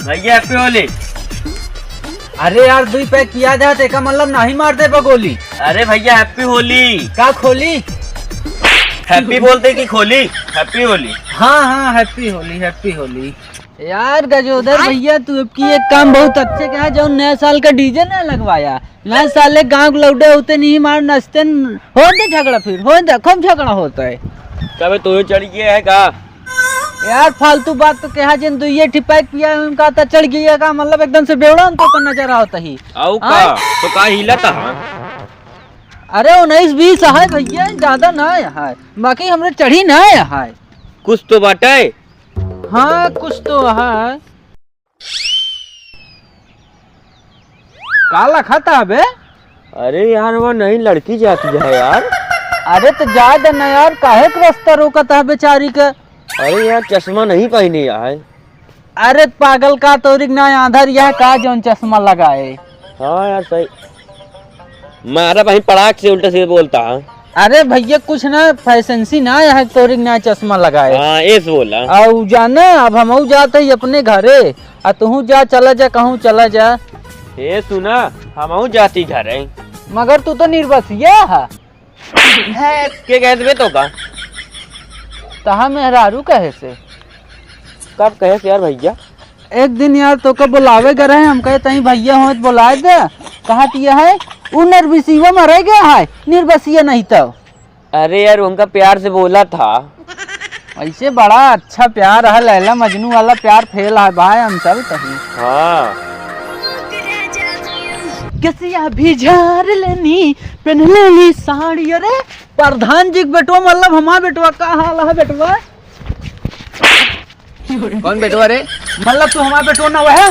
भैया हैप्पी होली। अरे यार 2 पैक किया जाते का मतलब नहीं मार दे गोली। अरे भैया हैप्पी होली। का खोली? हैप्पी बोलते कि खोली? हैप्पी होली। हाँ हैप्पी होली हैप्पी होली। यार गजोदर भैया तू की एक काम बहुत अच्छे कहा जो नया साल का डीजे ना लगवाया। नया साल गाँव लौटे होते नहीं मार नचते हो दे झगड़ा, फिर हो दे खूब झगड़ा होता है। कब तो चढ़ गया है का? यार फालतू बात तो कहा जिन तू ये ठिपाई पिया उनका तो चढ़ गया का मतलब एकदम से बेवड़ा उनको को नजर आता ही। आओ का तो का हिला था। अरे 19-20 है भैया, ज्यादा ना है, बाकी हमने चढ़ी ना है। कुछ तो बाटे। हाँ कुछ तो है। काला खाता है बे? अरे यार वो नहीं लड़की जाती है यार। अरे तो जा दे ना यार, काहे का रास्ता रोकता है बेचारी का? अरे यार चश्मा नहीं पहने यार। अरे पागल का तोरिक ना आधार यह का जौन चश्मा लगाए। हाँ यार सही। मारा भाई पड़ाक से उल्टा सीधे बोलता। अरे भैया कुछ ना फैशन सी ना यह तोरिक ना चश्मा लगाए। हाँ ऐसे बोला। और जाना अब हम जाते ही अपने घरे, आ तू जा चला जा कहूँ चला जा। ये सुना हम जाती घर है। मगर तू तो निर्बसिया है के कहते तो का तहा मेहरारू कहे से। कब कहे से यार भैया? एक दिन यार तो कब बुलावे गए हैं, हम कहे तही भैया हो तो बुलाए दे। कहा दिया है वो निर्बसिया में रह गया है, निर्बसिया नहीं तो। अरे यार उनका प्यार से बोला था। ऐसे बड़ा अच्छा प्यार है, लैला मजनू वाला प्यार फेल है भाई, हम चल तही। हाँ कसिया भी झार लेनी पहन लेनी साड़ी। अरे प्रधान जी बेटवा मतलब हमारा बेटवा का हाल है बेटवा? कौन बेटवा रे? मतलब तू हमारा बेटवा ना वह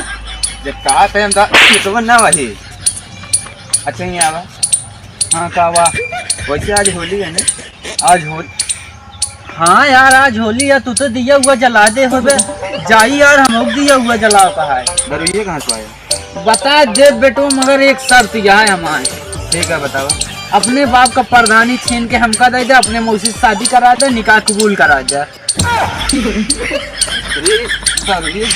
जब कहा थे हम तो ना वही। अच्छा ही आवा। हाँ का हुआ? वैसे आज होली है ना? आज होली? हाँ यार आज होली है, तू तो दिया हुआ जला दे हो बे। जाई यार हम दिया हुआ जला कहा है। दरुइये कहाँ से आया? बता दे बेटो, मगर एक शर्त यह है हमारे। ठीक है बताओ। अपने बाप का प्रधानी छीन के हमका दे दे, अपने मौसी से शादी करा दे, निकाह कबूल करा दे। दरुइये